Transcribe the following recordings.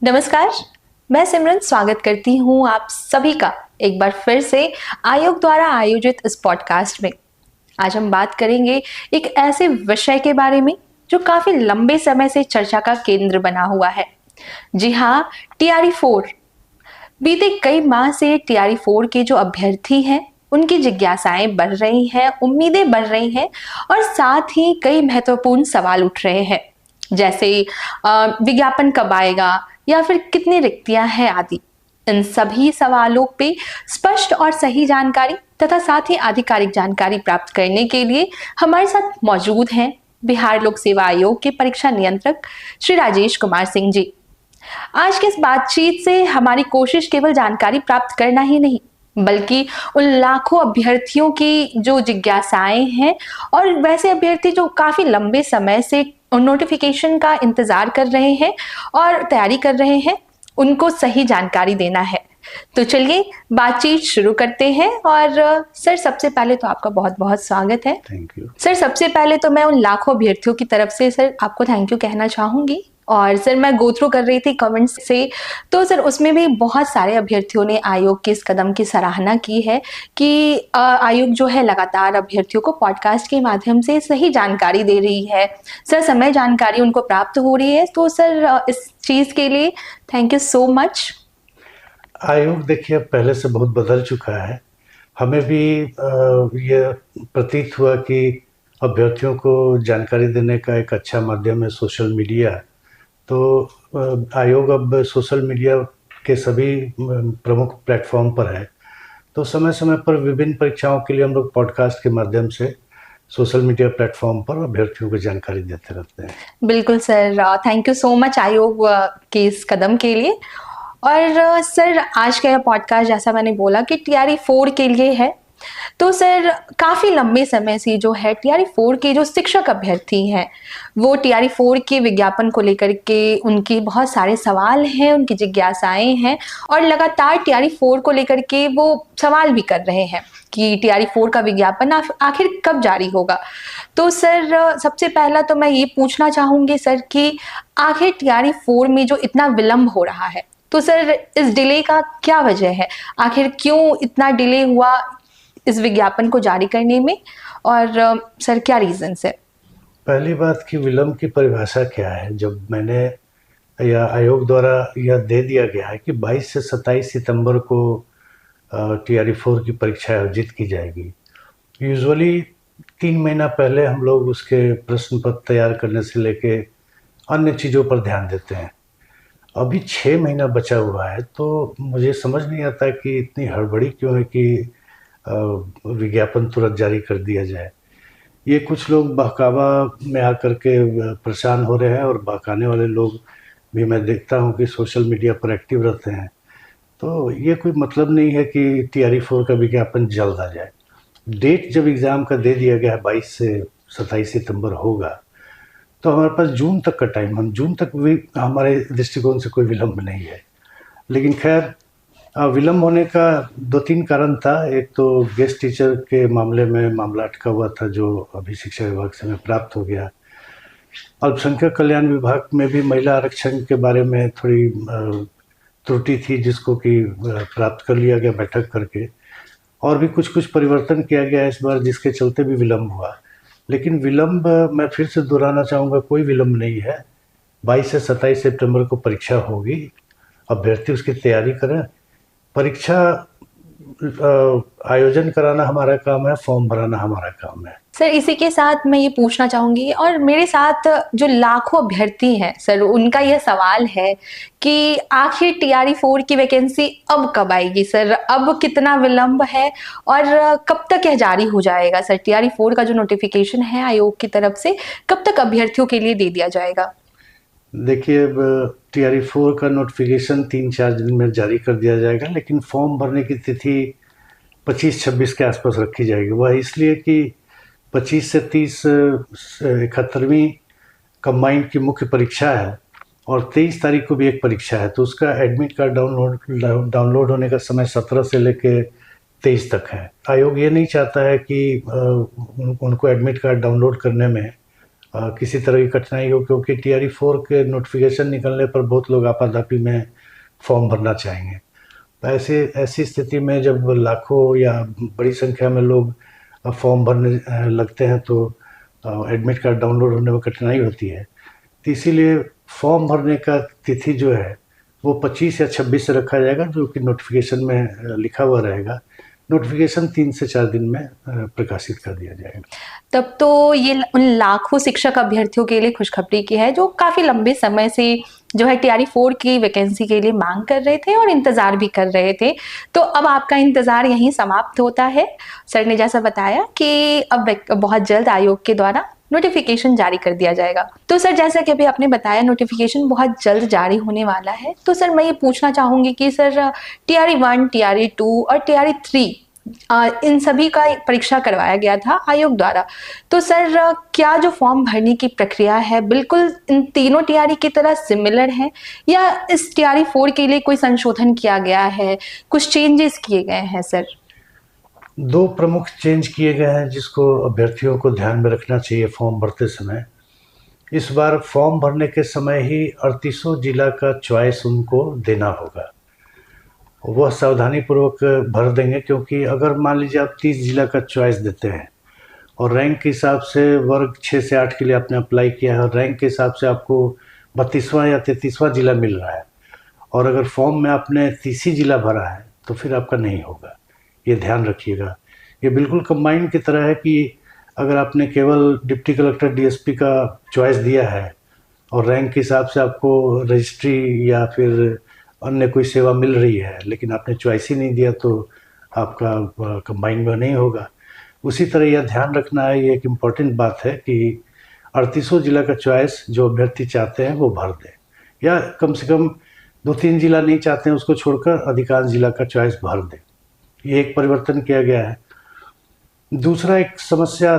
नमस्कार। मैं सिमरन स्वागत करती हूँ आप सभी का एक बार फिर से आयोग द्वारा आयोजित इस पॉडकास्ट में। आज हम बात करेंगे एक ऐसे विषय के बारे में जो काफी लंबे समय से चर्चा का केंद्र बना हुआ है। जी हाँ, TRE 4। बीते कई माह से TRE 4 के जो अभ्यर्थी हैं उनकी जिज्ञासाएं बढ़ रही हैं, उम्मीदें बढ़ रही हैं और साथ ही कई महत्वपूर्ण सवाल उठ रहे हैं, जैसे विज्ञापन कब आएगा या फिर कितनी रिक्तियां हैं आदि। इन सभी सवालों पे स्पष्ट और सही जानकारी तथा साथ ही आधिकारिक जानकारी प्राप्त करने के लिए हमारे साथ मौजूद हैं बिहार लोक सेवा आयोग के परीक्षा नियंत्रक श्री राजेश कुमार सिंह जी। आज की इस बातचीत से हमारी कोशिश केवल जानकारी प्राप्त करना ही नहीं, बल्कि उन लाखों अभ्यर्थियों की जो जिज्ञासाएं हैं और वैसे अभ्यर्थी जो काफी लंबे समय से नोटिफिकेशन का इंतजार कर रहे हैं और तैयारी कर रहे हैं, उनको सही जानकारी देना है। तो चलिए बातचीत शुरू करते हैं। और सर, सबसे पहले तो आपका बहुत बहुत स्वागत है। थैंक यू सर, सबसे पहले तो मैं उन लाखों अभ्यर्थियों की तरफ से सर आपको थैंक यू कहना चाहूंगी। और सर, मैं गो थ्रू कर रही थी कमेंट्स से, तो सर उसमें भी बहुत सारे अभ्यर्थियों ने आयोग के इस कदम की सराहना की है कि आयोग जो है लगातार अभ्यर्थियों को पॉडकास्ट के माध्यम से सही जानकारी दे रही है, सर समय जानकारी उनको प्राप्त हो रही है। तो सर इस चीज़ के लिए थैंक यू सो मच। आयोग देखिए पहले से बहुत बदल चुका है। हमें भी ये प्रतीत हुआ कि अभ्यर्थियों को जानकारी देने का एक अच्छा माध्यम है सोशल मीडिया। तो आयोग अब सोशल मीडिया के सभी प्रमुख प्लेटफॉर्म पर है। तो समय समय पर विभिन्न परीक्षाओं के लिए हम लोग पॉडकास्ट के माध्यम से सोशल मीडिया प्लेटफॉर्म पर अभ्यर्थियों को जानकारी देते रहते हैं। बिल्कुल sir, thank you so much आयोग के इस कदम के लिए। और सर, आज का यह पॉडकास्ट जैसा मैंने बोला कि TRE 4 के लिए है। तो सर काफ़ी लंबे समय से जो है TRE 4 के जो शिक्षक अभ्यर्थी हैं वो TRE 4 के विज्ञापन को लेकर के उनकी बहुत सारे सवाल हैं, उनकी जिज्ञासाएं हैं और लगातार TRE 4 को लेकर के वो सवाल भी कर रहे हैं कि TRE 4 का विज्ञापन आखिर कब जारी होगा। तो सर सबसे पहला तो मैं ये पूछना चाहूँगी सर कि आखिर TRE 4 में जो इतना विलम्ब हो रहा है, तो सर इस डिले का क्या वजह है? आखिर क्यों इतना डिले हुआ इस विज्ञापन को जारी करने में, और सर क्या रीजंस है? पहली बात कि विलम्ब की परिभाषा क्या है। जब मैंने या आयोग द्वारा यह दे दिया गया है कि 22 से 27 सितंबर को TRE 4 की परीक्षा आयोजित की जाएगी। यूजुअली 3 महीना पहले हम लोग उसके प्रश्न पत्र तैयार करने से लेके अन्य चीज़ों पर ध्यान देते हैं। अभी 6 महीना बचा हुआ है, तो मुझे समझ नहीं आता कि इतनी हड़बड़ी क्यों है कि विज्ञापन तुरंत जारी कर दिया जाए। ये कुछ लोग बहकावा में आकर के परेशान हो रहे हैं और बहकाने वाले लोग भी मैं देखता हूँ कि सोशल मीडिया पर एक्टिव रहते हैं। तो ये कोई मतलब नहीं है कि TRE 4 का विज्ञापन जल्द आ जाए। डेट जब एग्ज़ाम का दे दिया गया है 22 से 27 सितंबर होगा, तो हमारे पास जून तक का टाइम, हम जून तक भी हमारे दृष्टिकोण से कोई विलम्ब नहीं है। लेकिन खैर विलम्ब होने का 2-3 कारण था। एक तो गेस्ट टीचर के मामले में मामला अटका हुआ था जो अभी शिक्षा विभाग से हमें प्राप्त हो गया। अल्पसंख्यक कल्याण विभाग में भी महिला आरक्षण के बारे में थोड़ी त्रुटि थी जिसको कि प्राप्त कर लिया गया बैठक करके, और भी कुछ परिवर्तन किया गया इस बार जिसके चलते भी विलम्ब हुआ। लेकिन विलम्ब, मैं फिर से दोहराना चाहूँगा, कोई विलम्ब नहीं है। 22 से 27 सितंबर को परीक्षा होगी, अभ्यर्थी उसकी तैयारी करें। परीक्षा आयोजन कराना हमारा काम है, फॉर्म भराना हमारा काम है। सर इसी के साथ मैं ये पूछना चाहूंगी, और मेरे साथ जो लाखों अभ्यर्थी हैं सर, उनका यह सवाल है कि आखिर TRE 4 की वैकेंसी अब कब आएगी सर? अब कितना विलंब है और कब तक यह जारी हो जाएगा सर? TRE 4 का जो नोटिफिकेशन है आयोग की तरफ से कब तक अभ्यर्थियों के लिए दे दिया जाएगा? देखिए, अब TRE 4 का नोटिफिकेशन 3-4 दिन में जारी कर दिया जाएगा, लेकिन फॉर्म भरने की तिथि 25-26 के आसपास रखी जाएगी। वह इसलिए कि 25 से 30 71वीं कंबाइंड की मुख्य परीक्षा है और 23 तारीख को भी एक परीक्षा है, तो उसका एडमिट कार्ड डाउनलोड होने का समय 17 से लेके 23 तक है। आयोग ये नहीं चाहता है कि उनको एडमिट कार्ड डाउनलोड करने में किसी तरह की कठिनाई हो, क्योंकि TRE 4 के नोटिफिकेशन निकलने पर बहुत लोग आपाधापी में फॉर्म भरना चाहेंगे। तो ऐसे ऐसी स्थिति में जब लाखों या बड़ी संख्या में लोग फॉर्म भरने लगते हैं तो एडमिट कार्ड डाउनलोड होने में कठिनाई होती है। तो इसीलिए फॉर्म भरने का तिथि जो है वो 25 या 26 से रखा जाएगा, जो कि नोटिफिकेशन में लिखा हुआ रहेगा। नोटिफिकेशन 3 से 4 दिन में प्रकाशित कर दिया जाएगा। तब तो ये उन लाखों शिक्षक अभ्यर्थियों के लिए खुशखबरी की है जो काफी लंबे समय से जो है TRE 4 की वैकेंसी के लिए मांग कर रहे थे और इंतजार भी कर रहे थे। तो अब आपका इंतजार यहीं समाप्त होता है। सर ने जैसा बताया कि अब बहुत जल्द आयोग के द्वारा नोटिफिकेशन जारी कर दिया जाएगा। तो सर जैसा कि अभी आपने बताया नोटिफिकेशन बहुत जल्द जारी होने वाला है, तो सर मैं ये पूछना चाहूंगी कि सर TRE 1, TRE 2 और TRE 3 इन सभी का एक परीक्षा करवाया गया था आयोग द्वारा। तो सर क्या जो फॉर्म भरने की प्रक्रिया है बिल्कुल इन तीनों TRE की तरह सिमिलर है, या इस TRE 4 के लिए कोई संशोधन किया गया है, कुछ चेंजेस किए गए हैं सर? 2 प्रमुख चेंज किए गए हैं जिसको अभ्यर्थियों को ध्यान में रखना चाहिए फॉर्म भरते समय। इस बार फॉर्म भरने के समय ही 38 जिला का चॉइस उनको देना होगा। वह सावधानीपूर्वक भर देंगे, क्योंकि अगर मान लीजिए आप 30 जिला का चॉइस देते हैं और रैंक के हिसाब से वर्ग 6 से 8 के लिए आपने अप्लाई किया है और रैंक के हिसाब से आपको 32वां या 33वां जिला मिल रहा है, और अगर फॉर्म में आपने 30 ही जिला भरा है तो फिर आपका नहीं होगा। ये ध्यान रखिएगा। ये बिल्कुल कंबाइन की तरह है कि अगर आपने केवल डिप्टी कलेक्टर DSP का चॉइस दिया है और रैंक के हिसाब से आपको रजिस्ट्री या फिर अन्य कोई सेवा मिल रही है, लेकिन आपने चॉइस ही नहीं दिया, तो आपका कंबाइन में नहीं होगा। उसी तरह यह ध्यान रखना है, ये एक इम्पॉर्टेंट बात है कि 38 जिला का चॉइस जो अभ्यर्थी चाहते हैं वो भर दें, या कम से कम 2-3 जिला नहीं चाहते हैं उसको छोड़कर अधिकांश जिला का चॉइस भर दें। ये एक परिवर्तन किया गया है। दूसरा एक समस्या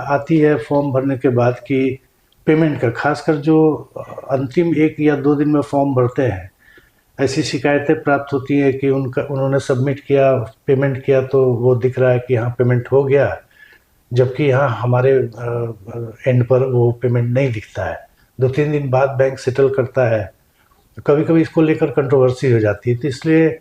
आती है फॉर्म भरने के बाद कि पेमेंट का, खासकर जो अंतिम 1 या 2 दिन में फॉर्म भरते हैं, ऐसी शिकायतें प्राप्त होती हैं कि उन्होंने सबमिट किया, पेमेंट किया तो वो दिख रहा है कि हाँ पेमेंट हो गया, जबकि यहाँ हमारे एंड पर वो पेमेंट नहीं दिखता है। 2-3 दिन बाद बैंक सेटल करता है। कभी कभी इसको लेकर कंट्रोवर्सी हो जाती है, तो इसलिए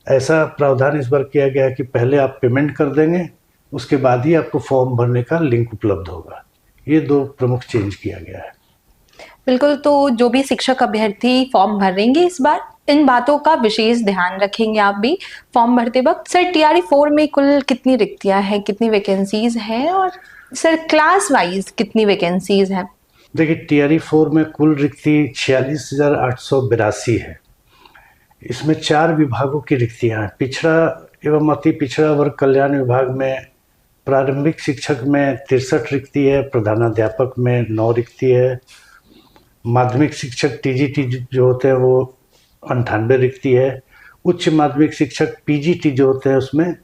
ऐसा प्रावधान इस बार किया गया है कि पहले आप पेमेंट कर देंगे, उसके बाद ही आपको फॉर्म भरने का लिंक उपलब्ध होगा। ये 2 प्रमुख चेंज किया गया है। बिल्कुल, तो जो भी शिक्षक अभ्यर्थी फॉर्म भरेंगे इस बार इन बातों का विशेष ध्यान रखेंगे आप भी फॉर्म भरते वक्त। सर TRE 4 में कुल कितनी रिक्तियां हैं, कितनी वैकेंसीज हैं, और सर क्लास वाइज कितनी वैकेंसीज हैं? देखिए TRE 4 में कुल रिक्ति 46,882 है। इसमें 4 विभागों की रिक्तियां हैं। पिछड़ा एवं अति पिछड़ा वर्ग कल्याण विभाग में प्रारंभिक शिक्षक में 63 रिक्ति है, प्रधानाध्यापक में 9 रिक्ति है, माध्यमिक शिक्षक TGT जो होते हैं वो 98 रिक्ति है, उच्च माध्यमिक शिक्षक PGT जो होते हैं उसमें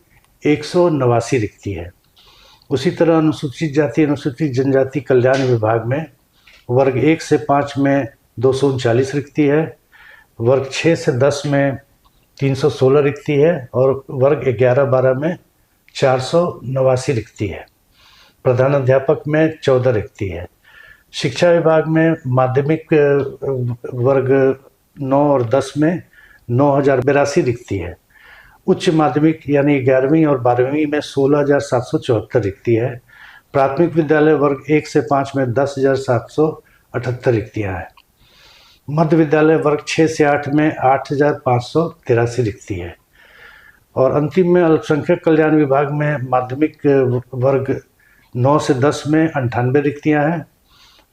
189 रिक्ति है। उसी तरह अनुसूचित जाति अनुसूचित जनजाति कल्याण विभाग में वर्ग 1 से 5 में 239 रिक्ति है, वर्ग 6 से 10 में 316 रिक्ति है और वर्ग 11-12 में 489 रिक्ति है। प्रधानाध्यापक में 14 रिक्ति है। शिक्षा विभाग में माध्यमिक वर्ग 9 और 10 में 9,082 रिक्ति है। उच्च माध्यमिक यानी 11वीं और 12वीं में 16,774 रिक्ति है। प्राथमिक विद्यालय वर्ग 1 से 5 में 10,778 रिक्तियाँ हैं। मध्य विद्यालय वर्ग 6 से 8 में 8,583 रिक्ति है। और अंतिम में अल्पसंख्यक कल्याण विभाग में माध्यमिक वर्ग 9 से 10 में 98 रिक्तियाँ हैं।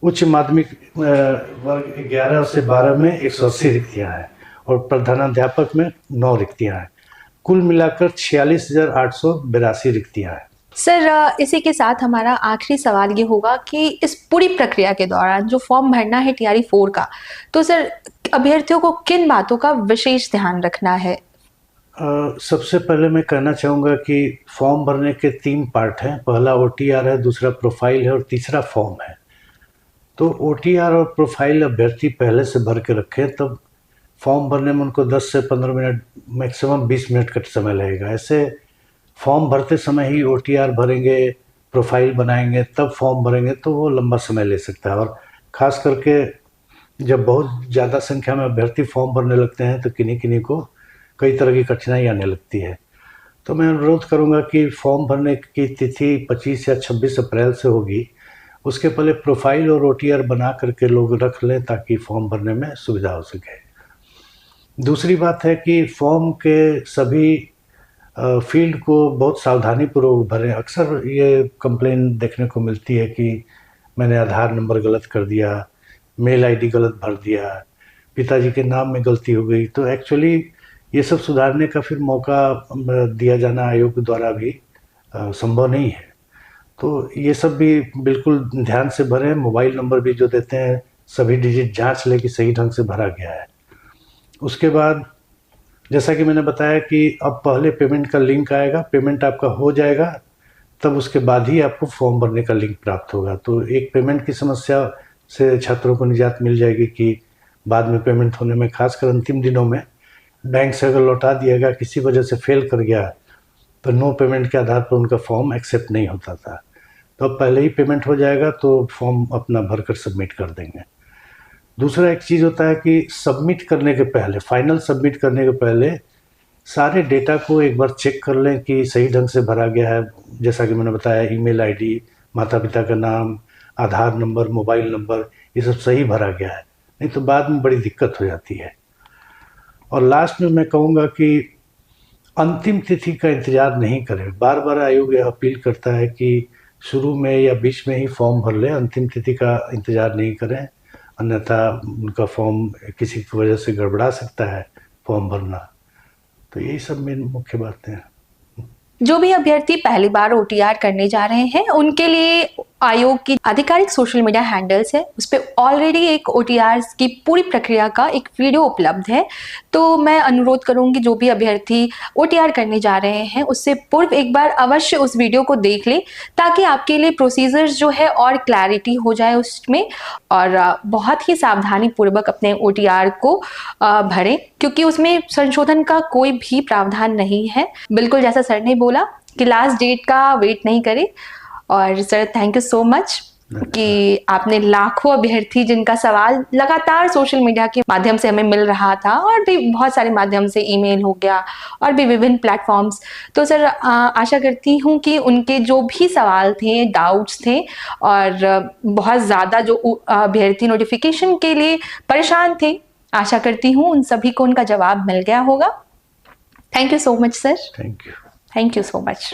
उच्च माध्यमिक वर्ग 11 से 12 में 180 रिक्तियाँ हैं और प्रधानाध्यापक में 9 रिक्तियाँ हैं। कुल मिलाकर 46,882 रिक्तियाँ हैं। सर इसी के साथ हमारा आखिरी सवाल ये होगा कि इस पूरी प्रक्रिया के दौरान जो फॉर्म भरना है TRE 4 का, तो सर अभ्यर्थियों को किन बातों का विशेष ध्यान रखना है? सबसे पहले मैं कहना चाहूँगा कि फॉर्म भरने के 3 पार्ट हैं। पहला OTR है, दूसरा प्रोफाइल है और तीसरा फॉर्म है। तो OTR और प्रोफाइल अभ्यर्थी पहले से भर के रखें, तब फॉर्म भरने में उनको 10 से 15 मिनट, मैक्सिमम 20 मिनट का समय लगेगा। ऐसे फॉर्म भरते समय ही OTR भरेंगे, प्रोफाइल बनाएंगे तब फॉर्म भरेंगे तो वो लंबा समय ले सकता है। और ख़ास करके जब बहुत ज़्यादा संख्या में अभ्यर्थी फॉर्म भरने लगते हैं तो किन्हीं किन्हीं को कई तरह की कठिनाई आने लगती है। तो मैं अनुरोध करूंगा कि फॉर्म भरने की तिथि 25 या 26 अप्रैल से होगी। उसके पहले प्रोफाइल और ओटीआर बना करके लोग रख लें ताकि फॉर्म भरने में सुविधा हो सके। दूसरी बात है कि फॉर्म के सभी फील्ड को बहुत सावधानीपूर्वक भरें। अक्सर ये कंप्लेन देखने को मिलती है कि मैंने आधार नंबर गलत कर दिया, मेल आईडी गलत भर दिया, पिताजी के नाम में गलती हो गई। तो एक्चुअली ये सब सुधारने का फिर मौका दिया जाना आयोग द्वारा भी संभव नहीं है। तो ये सब भी बिल्कुल ध्यान से भरें। मोबाइल नंबर भी जो देते हैं सभी डिजिट जांच लें कि सही ढंग से भरा गया है। उसके बाद जैसा कि मैंने बताया कि अब पहले पेमेंट का लिंक आएगा, पेमेंट आपका हो जाएगा तब उसके बाद ही आपको फॉर्म भरने का लिंक प्राप्त होगा। तो एक पेमेंट की समस्या से छात्रों को निजात मिल जाएगी कि बाद में पेमेंट होने में, खासकर अंतिम दिनों में बैंक से अगर लौटा दिया गया, किसी वजह से फेल कर गया तो नो पेमेंट के आधार पर उनका फॉर्म एक्सेप्ट नहीं होता था। तो अब पहले ही पेमेंट हो जाएगा तो फॉर्म अपना भरकर सबमिट कर देंगे। दूसरा एक चीज़ होता है कि सबमिट करने के पहले, फाइनल सबमिट करने के पहले सारे डेटा को एक बार चेक कर लें कि सही ढंग से भरा गया है। जैसा कि मैंने बताया, ईमेल आईडी, माता पिता का नाम, आधार नंबर, मोबाइल नंबर, ये सब सही भरा गया है, नहीं तो बाद में बड़ी दिक्कत हो जाती है। और लास्ट में मैं कहूँगा कि अंतिम तिथि का इंतज़ार नहीं करें। बार बार आयोग यह अपील करता है कि शुरू में या बीच में ही फॉर्म भर लें, अंतिम तिथि का इंतज़ार नहीं करें, अन्यथा उनका फॉर्म किसी की वजह से गड़बड़ा सकता है फॉर्म भरना। तो यही सब मेन मुख्य बातें हैं। जो भी अभ्यर्थी पहली बार ओटीआर करने जा रहे हैं उनके लिए आयोग की आधिकारिक सोशल मीडिया हैंडल्स है, उस पर ऑलरेडी एक ओटीआर की पूरी प्रक्रिया का एक वीडियो उपलब्ध है। तो मैं अनुरोध करूंगी जो भी अभ्यर्थी ओटीआर करने जा रहे हैं उससे पूर्व एक बार अवश्य उस वीडियो को देख ले, ताकि आपके लिए प्रोसीजर्स जो है और क्लैरिटी हो जाए उसमें, और बहुत ही सावधानी पूर्वक अपने ओटीआर को भरें, क्योंकि उसमें संशोधन का कोई भी प्रावधान नहीं है। बिल्कुल जैसा सर ने बोला कि लास्ट डेट का वेट नहीं करें। और sir thank you so much कि आपने लाखों अभ्यर्थी जिनका सवाल लगातार सोशल मीडिया के माध्यम से हमें मिल रहा था और भी बहुत सारे माध्यम से, ईमेल हो गया और भी विभिन्न प्लेटफॉर्म्स, तो सर आशा करती हूँ कि उनके जो भी सवाल थे, डाउट्स थे, और बहुत ज़्यादा जो अभ्यर्थी नोटिफिकेशन के लिए परेशान थे, आशा करती हूँ उन सभी को उनका जवाब मिल गया होगा। Thank you so much sir. Thank you. Thank you so much.